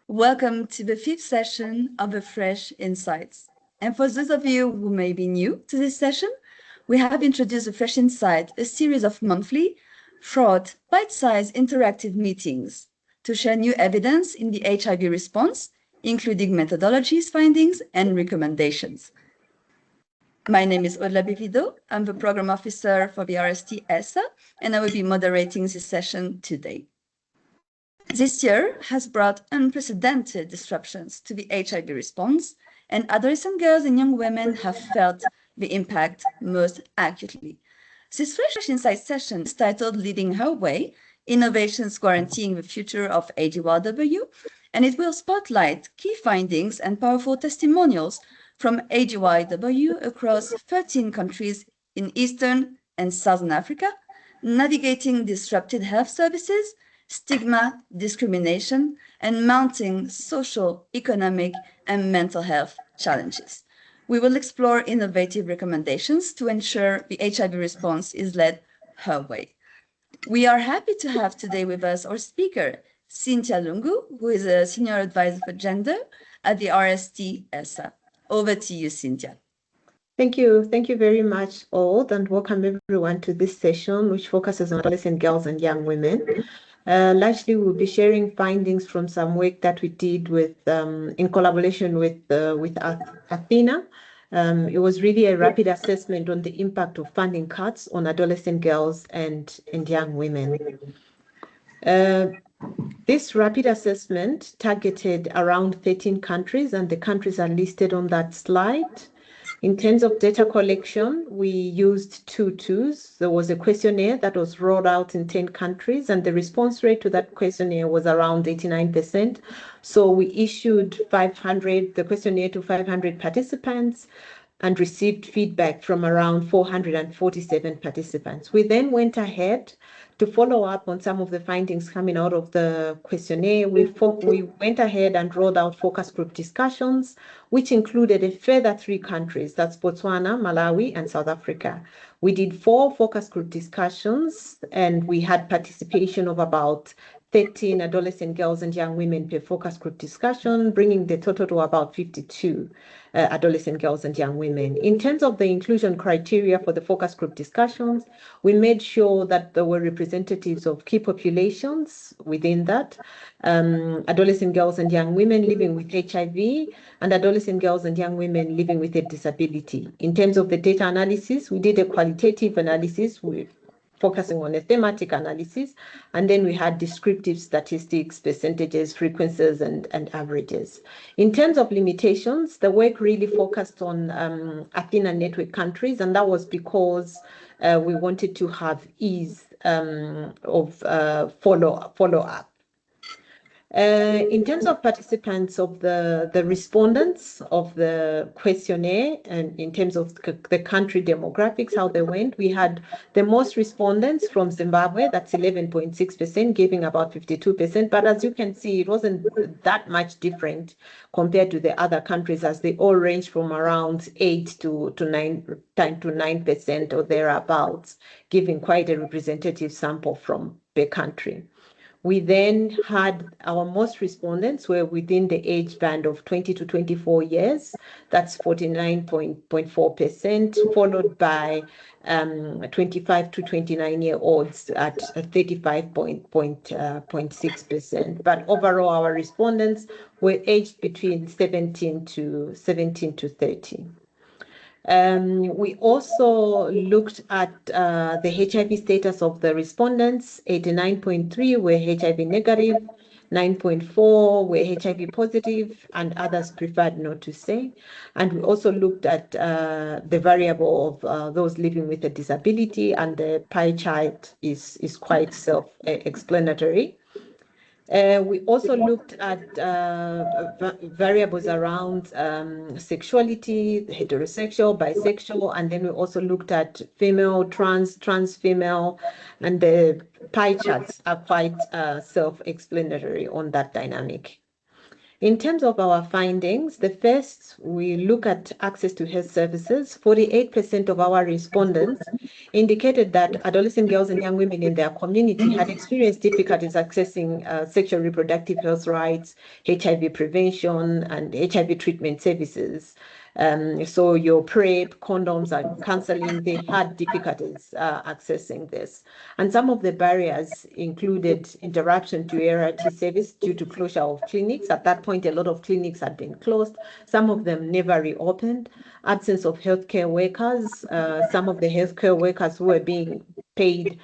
Welcome to the fifth session of the Fresh Insights. And for those of you who may be new to this session, we have introduced the Fresh Insight, a series of monthly, short, bite-sized interactive meetings to share new evidence in the HIV response, including methodologies, findings, and recommendations. My name is AGYW Vido. I'm the Program Officer for the RST ESSA, and I will be moderating this session today. This year has brought unprecedented disruptions to the HIV response, and adolescent girls and young women have felt the impact most acutely. This Fresh Insight session is titled Leading Her Way, Innovations Guaranteeing the Future of AGYW, and it will spotlight key findings and powerful testimonials from AGYW across 13 countries in Eastern and Southern Africa, navigating disrupted health services, stigma, discrimination, and mounting social, economic, and mental health challenges. We will explore innovative recommendations to ensure the HIV response is led her way. We are happy to have today with us our speaker, Cynthia Lungu, who is a Senior Advisor for Gender at the RST ESSA. Over to you, Cynthia. Thank you. Thank you very much, all, and welcome everyone to this session, which focuses on adolescent girls and young women. Largely, we'll be sharing findings from some work that we did with, in collaboration with Athena. It was really a rapid assessment on the impact of funding cuts on adolescent girls and young women. This rapid assessment targeted around 13 countries, and the countries are listed on that slide. In terms of data collection, we used two tools. There was a questionnaire that was rolled out in 10 countries, and the response rate to that questionnaire was around 89%. So we issued the questionnaire to 500 participants and received feedback from around 447 participants. We then went ahead to follow up on some of the findings coming out of the questionnaire. We went ahead and rolled out focus group discussions, which included a further 3 countries, that's Botswana, Malawi, and South Africa. We did 4 focus group discussions, and we had participation of about 13 adolescent girls and young women per focus group discussion, bringing the total to about 52 adolescent girls and young women. In terms of the inclusion criteria for the focus group discussions, we made sure that there were representatives of key populations within that, adolescent girls and young women living with HIV, and adolescent girls and young women living with a disability. In terms of the data analysis, we did a qualitative analysis focusing on a thematic analysis, and then we had descriptive statistics, percentages, frequencies, and averages. In terms of limitations, the work really focused on Athena network countries, and that was because we wanted to have ease of follow-up. In terms of participants of the respondents of the questionnaire, and in terms of the country demographics, how they went, we had the most respondents from Zimbabwe, that's 11.6%, giving about 52%. But as you can see, it wasn't that much different compared to the other countries, as they all range from around 8 to 9% or thereabouts, giving quite a representative sample from per country. We then had our most respondents were within the age band of 20 to 24 years. That's 49.4%, followed by 25 to 29-year-olds at 35.6%. But overall, our respondents were aged between 17 to 30. We also looked at the HIV status of the respondents. 89.3 were HIV negative, 9.4 were HIV positive, and others preferred not to say. And we also looked at the variable of those living with a disability, and the pie chart is quite self-explanatory. We also looked at variables around sexuality, heterosexual, bisexual, and then we also looked at female, trans female, and the pie charts are quite self-explanatory on that dynamic. In terms of our findings, the first, we look at access to health services. 48% of our respondents indicated that adolescent girls and young women in their community had experienced difficulties accessing sexual reproductive health rights, HIV prevention, and HIV treatment services. So your PrEP, condoms, and counseling, they had difficulties accessing this. And some of the barriers included interruption to ART service due to closure of clinics. At that point, a lot of clinics had been closed. Some of them never reopened. Absence of healthcare workers. Some of the healthcare workers who were being paid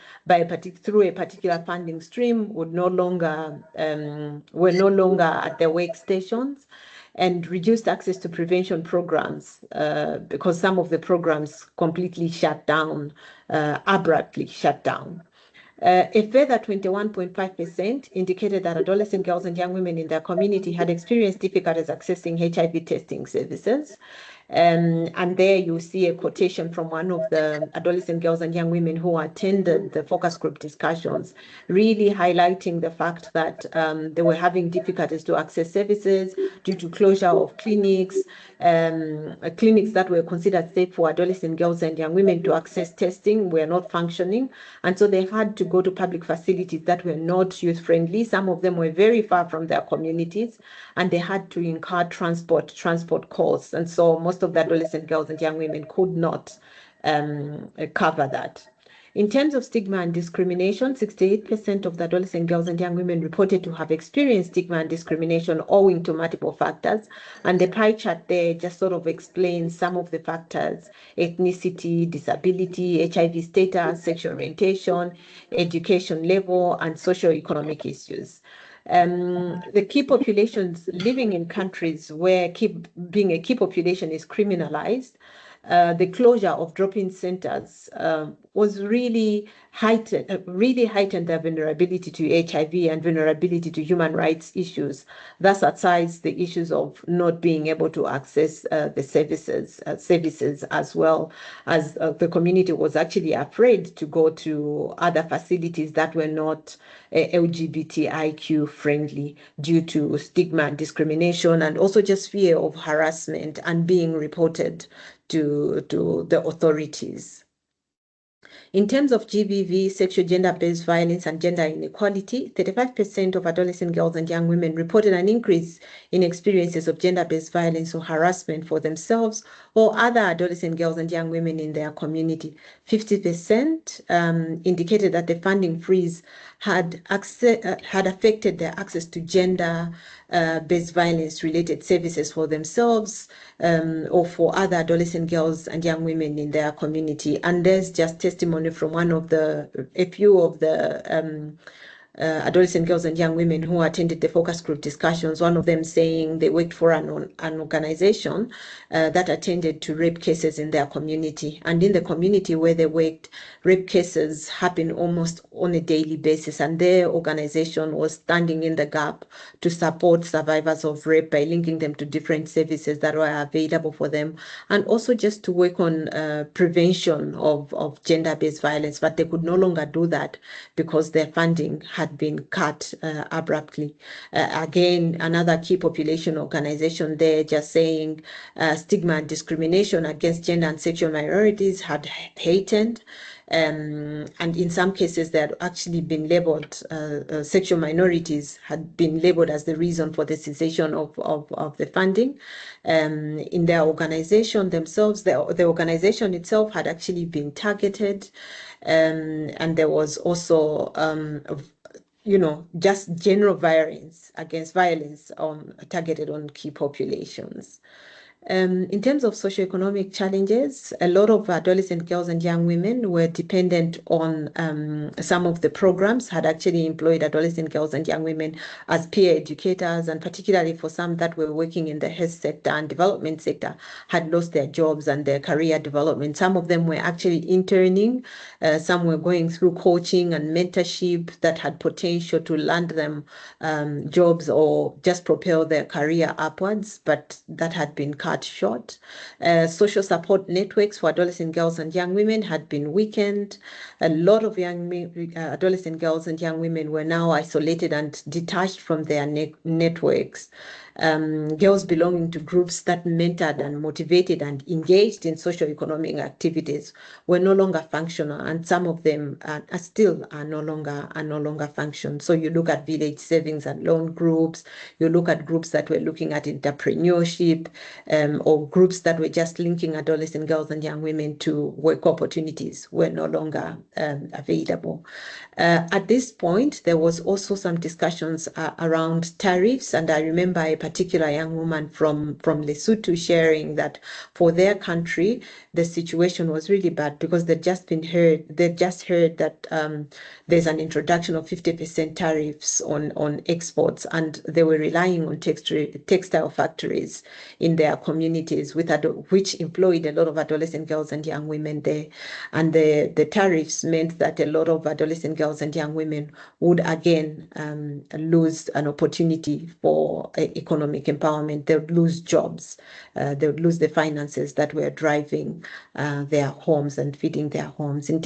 through a particular funding stream were no longer at their workstations, and reduced access to prevention programs because some of the programs completely shut down, abruptly shut down. A further 21.5% indicated that adolescent girls and young women in their community had experienced difficulties accessing HIV testing services. And there you see a quotation from one of the adolescent girls and young women who attended the focus group discussions, really highlighting the fact that they were having difficulties to access services due to closure of clinics, clinics that were considered safe for adolescent girls and young women to access testing were not functioning. And so they had to go to public facilities that were not youth-friendly. Some of them were very far from their communities, and they had to incur transport costs. And so most of the adolescent girls and young women could not cover that. In terms of stigma and discrimination, 68% of the adolescent girls and young women reported to have experienced stigma and discrimination owing to multiple factors. And the pie chart there just sort of explains some of the factors: ethnicity, disability, HIV status, sexual orientation, education level, and socioeconomic issues. The key populations living in countries where being a key population is criminalized, the closure of drop-in centers was really heightened their vulnerability to HIV and vulnerability to human rights issues. Thus, aside the issues of not being able to access the services as well as the community was actually afraid to go to other facilities that were not LGBTIQ friendly due to stigma and discrimination, and also just fear of harassment and being reported to the authorities. In terms of GBV, sexual gender-based violence and gender inequality, 35% of adolescent girls and young women reported an increase in experiences of gender-based violence or harassment for themselves or other adolescent girls and young women in their community. 50% indicated that the funding freeze had affected their access to gender-based violence-related services for themselves or for other adolescent girls and young women in their community. And there's just testimony from a few of the adolescent girls and young women who attended the focus group discussions, one of them saying they worked for an organization that attended to rape cases in their community. And in the community where they worked, rape cases happen almost on a daily basis. And their organization was standing in the gap to support survivors of rape by linking them to different services that were available for them, and also just to work on prevention of gender-based violence. But they could no longer do that because their funding had been cut abruptly. Again, another key population organization there just saying stigma and discrimination against gender and sexual minorities had heightened. And in some cases, they had actually been labeled, sexual minorities had been labeled as the reason for the cessation of the funding. In their organization themselves, the organization itself had actually been targeted. And there was also just general violence targeted on key populations. In terms of socioeconomic challenges, a lot of adolescent girls and young women were dependent on some of the programs, had actually employed adolescent girls and young women as peer educators, and particularly for some that were working in the health sector and development sector, had lost their jobs and their career development. Some of them were actually interning, some were going through coaching and mentorship that had potential to land them jobs or just propel their career upwards, but that had been cut short. Social support networks for adolescent girls and young women had been weakened. A lot of adolescent girls and young women were now isolated and detached from their networks. girls belonging to groups that mentored and motivated and engaged in socio-economic activities were no longer functional, and some of them are no longer functional. So you look at village savings and loan groups, you look at groups that were looking at entrepreneurship, or groups that were just linking adolescent girls and young women to work opportunities were no longer available. At this point, there was also some discussions around tariffs, and I remember a particular young woman from Lesotho sharing that for their country, the situation was really bad because they'd just heard that there's an introduction of 50% tariffs on exports, and they were relying on textile factories in their communities, which employed a lot of adolescent girls and young women there. And the tariffs meant that a lot of adolescent girls and young women would again lose an opportunity for economic empowerment. They would lose jobs. They would lose the finances that were driving their homes and feeding their homes. In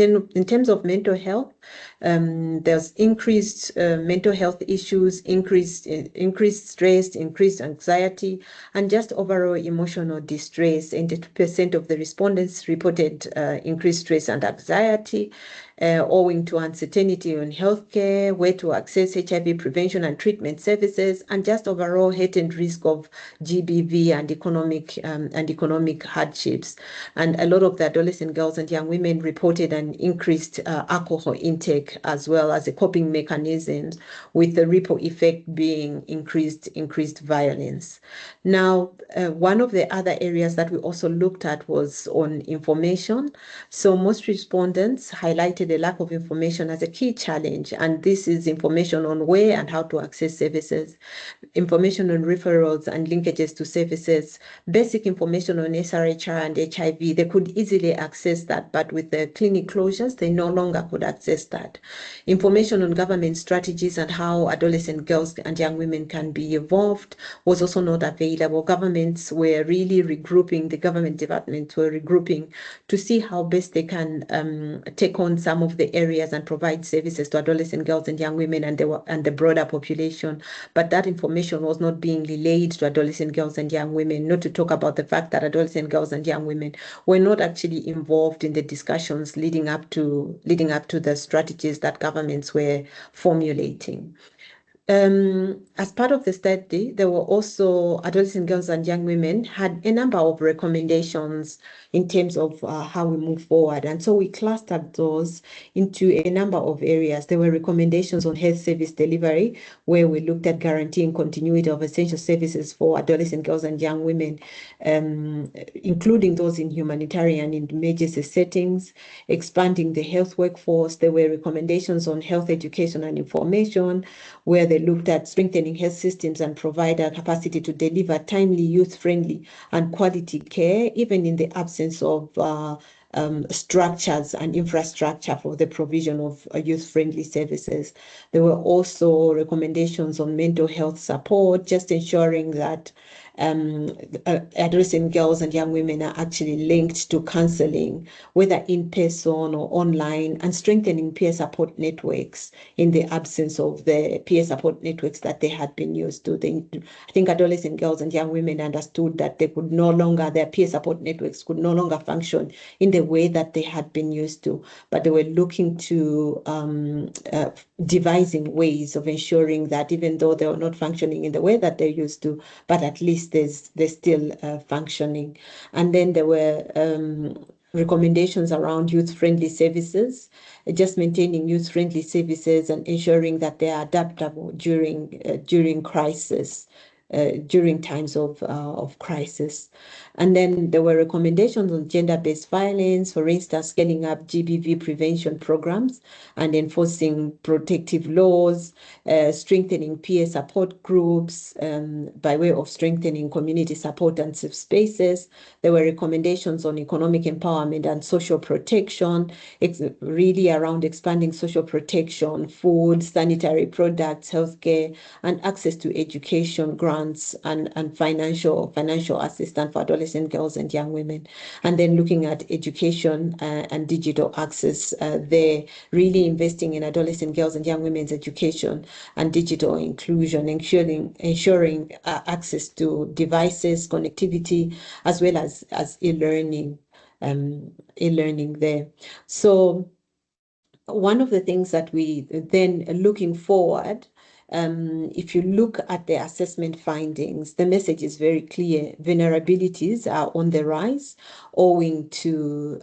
terms of mental health, there's increased mental health issues, increased stress, increased anxiety, and just overall emotional distress. 82% of the respondents reported increased stress and anxiety owing to uncertainty on healthcare, where to access HIV prevention and treatment services, and just overall heightened risk of GBV and economic hardships. And a lot of the adolescent girls and young women reported an increased alcohol intake as well as a coping mechanism, with the ripple effect being increased violence. Now, one of the other areas that we also looked at was on information. So most respondents highlighted a lack of information as a key challenge, and this is information on where and how to access services, information on referrals and linkages to services, basic information on SRHR and HIV. They could easily access that, but with the clinic closures, they no longer could access that. Information on government strategies and how adolescent girls and young women can be involved was also not available. Governments were really regrouping, the government departments were regrouping to see how best they can take on some of the areas and provide services to adolescent girls and young women and the broader population. But that information was not being relayed to adolescent girls and young women, not to talk about the fact that adolescent girls and young women were not actually involved in the discussions leading up to the strategies that governments were formulating. As part of the study, there were also adolescent girls and young women had a number of recommendations in terms of how we move forward. And so we clustered those into a number of areas. There were recommendations on health service delivery, where we looked at guaranteeing continuity of essential services for adolescent girls and young women, including those in humanitarian and emergency settings, expanding the health workforce. There were recommendations on health education and information, where they looked at strengthening health systems and provider capacity to deliver timely, youth-friendly, and quality care, even in the absence of structures and infrastructure for the provision of youth-friendly services. There were also recommendations on mental health support, just ensuring that adolescent girls and young women are actually linked to counseling, whether in person or online, and strengthening peer support networks in the absence of the peer support networks that they had been used to. I think adolescent girls and young women understood that their peer support networks could no longer function in the way that they had been used to, but they were looking to devising ways of ensuring that even though they were not functioning in the way that they used to, but at least they're still functioning. And then there were recommendations around youth-friendly services, just maintaining youth-friendly services and ensuring that they are adaptable during crisis. During times of crisis. And then there were recommendations on gender-based violence, for instance, scaling up GBV prevention programs and enforcing protective laws, strengthening peer support groups by way of strengthening community support and safe spaces. There were recommendations on economic empowerment and social protection. It's really around expanding social protection, food, sanitary products, healthcare, and access to education, grants, grants and financial assistance for adolescent girls and young women. And then looking at education and digital access, they're really investing in adolescent girls and young women's education and digital inclusion, ensuring access to devices, connectivity, as well as e-learning there. So one of the things that we then looking forward, if you look at the assessment findings, the message is very clear. Vulnerabilities are on the rise owing to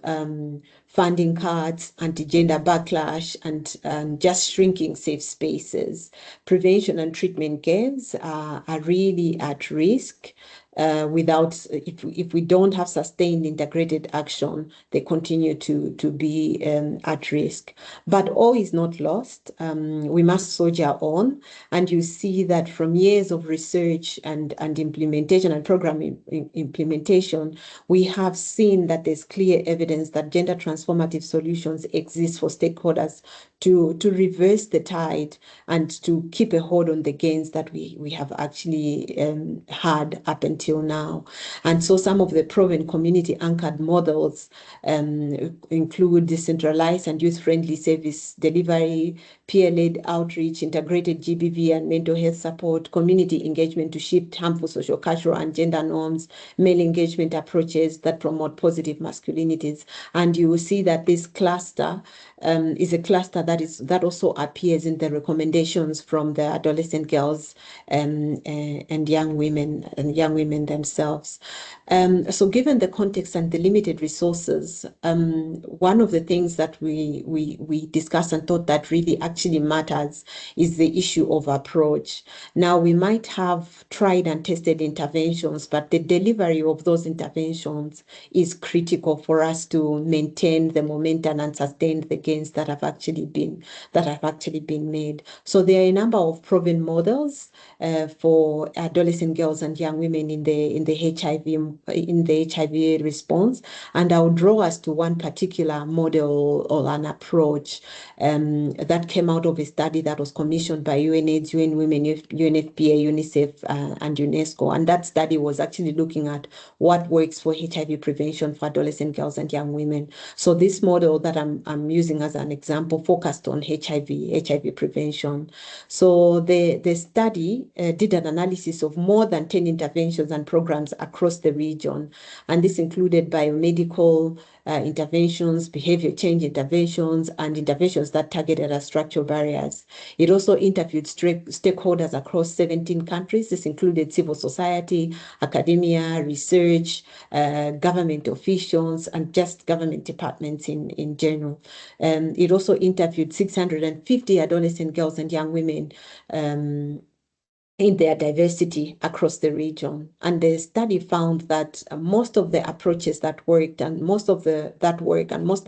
funding cuts, anti-gender backlash, and just shrinking safe spaces. Prevention and treatment gains are really at risk. If we don't have sustained integrated action, they continue to be at risk. But all is not lost. We must soldier on, and you see that from years of research and implementation and program implementation, we have seen that there's clear evidence that gender transformative solutions exist for stakeholders to reverse the tide and to keep a hold on the gains that we have actually had up until now. And so some of the proven community anchored models include decentralized and youth-friendly service delivery, peer-led outreach, integrated GBV and mental health support, community engagement to shift harmful social, cultural, and gender norms, male engagement approaches that promote positive masculinities. And you will see that this cluster is a cluster that also appears in the recommendations from the adolescent girls and young women themselves. So given the context and the limited resources, one of the things that we discussed and thought that really actually matters is the issue of approach. Now, we might have tried and tested interventions, but the delivery of those interventions is critical for us to maintain the momentum and sustain the gains that have actually been made. So there are a number of proven models for adolescent girls and young women in the HIV response, and I'll draw us to one particular model or an approach that came out of a study that was commissioned by UNAIDS, UN Women, UNFPA, UNICEF, and UNESCO. And that study was actually looking at what works for HIV prevention for adolescent girls and young women. So this model that I'm using as an example focused on HIV prevention. So the study did an analysis of more than 10 interventions and programs across the region, and this included biomedical interventions, behavior change interventions, and interventions that targeted at structural barriers. It also interviewed stakeholders across 17 countries. This included civil society, academia, research, government officials, and just government departments in general. It also interviewed 650 adolescent girls and young women in their diversity across the region. And the study found that most of the approaches that worked and most of the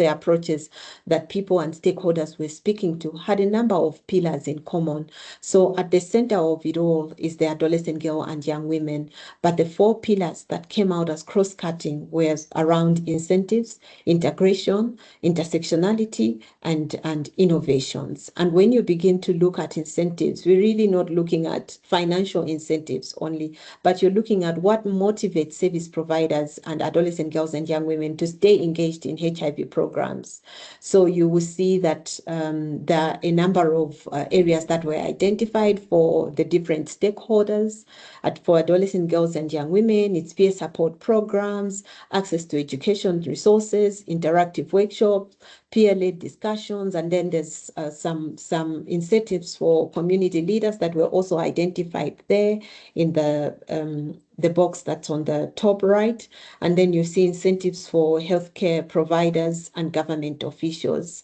approaches that people and stakeholders were speaking to had a number of pillars in common. So at the center of it all is the adolescent girl and young women. But the 4 pillars that came out as cross-cutting were around incentives, integration, intersectionality, and innovations. And when you begin to look at incentives, we're really not looking at financial incentives only, but you're looking at what motivates service providers and adolescent girls and young women to stay engaged in HIV programs. So you will see that there are a number of areas that were identified for the different stakeholders. For adolescent girls and young women, it's peer support programs, access to education resources, interactive workshops, peer-led discussions, and then there's some incentives for community leaders that were also identified there in the box that's on the top right. And then you see incentives for healthcare providers and government officials.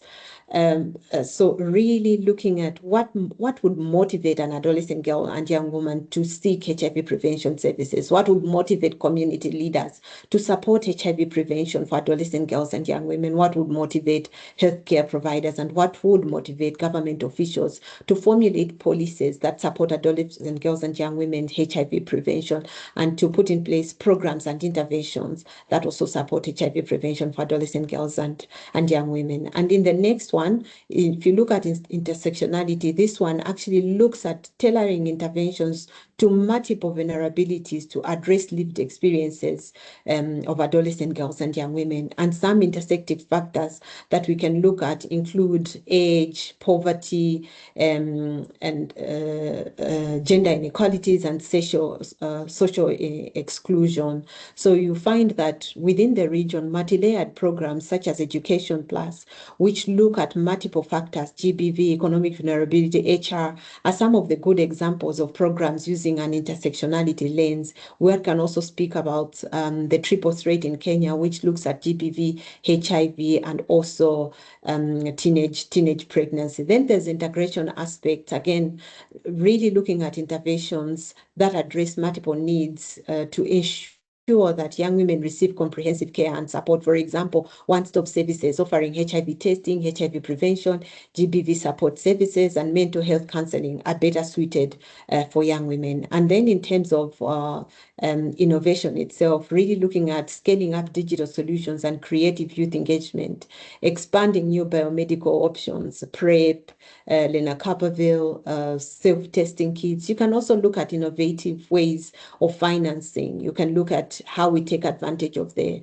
So really looking at what would motivate an adolescent girl and young woman to seek HIV prevention services, what would motivate community leaders to support HIV prevention for adolescent girls and young women, what would motivate healthcare providers, and what would motivate government officials to formulate policies that support adolescent girls and young women's HIV prevention, and to put in place programs and interventions that also support HIV prevention for adolescent girls and young women. And in the next one, one, if you look at intersectionality, this one actually looks at tailoring interventions to multiple vulnerabilities to address lived experiences of adolescent girls and young women. And some intersective factors that we can look at include age, poverty, and gender inequalities and social exclusion. So you find that within the region, multi-layered programs such as Education Plus, which look at multiple factors, GBV, economic vulnerability, HR, are some of the good examples of programs using an intersectionality lens. We can also speak about the triple threat in Kenya, which looks at GBV, HIV, and also teenage pregnancy. Then there's integration aspects, again, really looking at interventions that address multiple needs to ensure that young women receive comprehensive care and support. For example, one-stop services offering HIV testing, HIV prevention, GBV support services, and mental health counseling are better suited for young women. And then in terms of innovation itself, really looking at scaling up digital solutions and creative youth engagement, expanding new biomedical options, PrEP, lenacapavir, self-testing kits. You can also look at innovative ways of financing. You can look at how we take advantage of the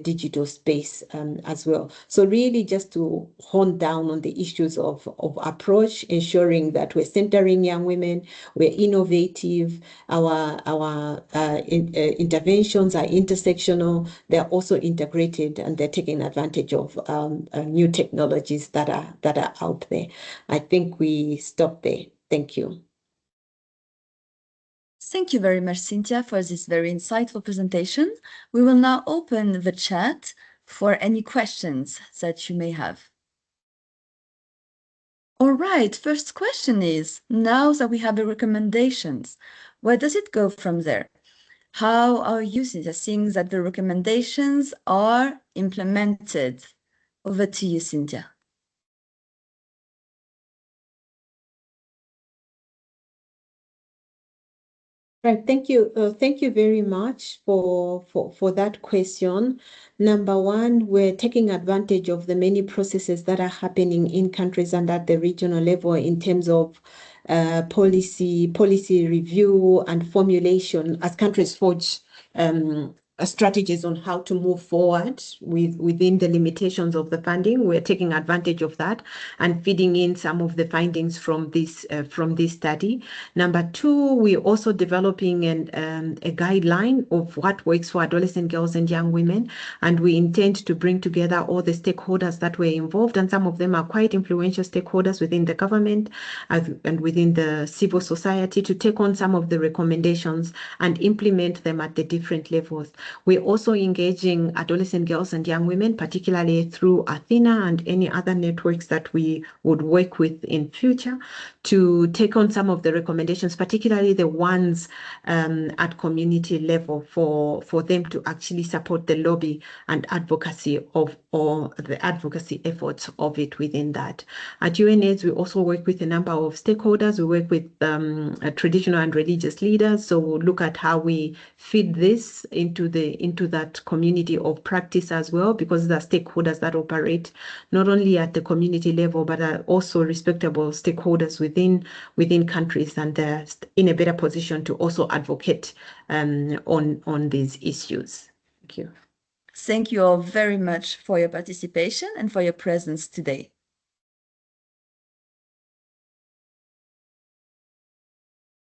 digital space as well. So really just to hone down on the issues of approach, ensuring that we're centering young women, we're innovative, our interventions are intersectional, they're also integrated, and they're taking advantage of new technologies that are out there. I think we stop there. Thank you. Thank you very much, Cynthia, for this very insightful presentation. We will now open the chat for any questions that you may have. All right, first question is, now that we have the recommendations, where does it go from there? How are you seeing that the recommendations are implemented? Over to you, Cynthia. Right, thank you. Thank you very much for that question. Number one, we're taking advantage of the many processes that are happening in countries and at the regional level in terms of policy review and formulation as countries forge strategies on how to move forward within the limitations of the funding. We're taking advantage of that and feeding in some of the findings from this study. Number two, we're also developing a guideline of what works for adolescent girls and young women, and we intend to bring together all the stakeholders that were involved, and some of them are quite influential stakeholders within the government and within the civil society, to take on some of the recommendations and implement them at the different levels. We're also engaging adolescent girls and young women, particularly through Athena and any other networks that we would work with in future, to take on some of the recommendations, particularly the ones at community level, for them to actually support the lobby and advocacy of, or the advocacy efforts of it within that. At UNAIDS, we also work with a number of stakeholders. We work with traditional and religious leaders. So we'll look at how we feed this into that community of practice as well, because there are stakeholders that operate not only at the community level, but are also respectable stakeholders within countries, and they're in a better position to also advocate on these issues. Thank you. Thank you all very much for your participation and for your presence today.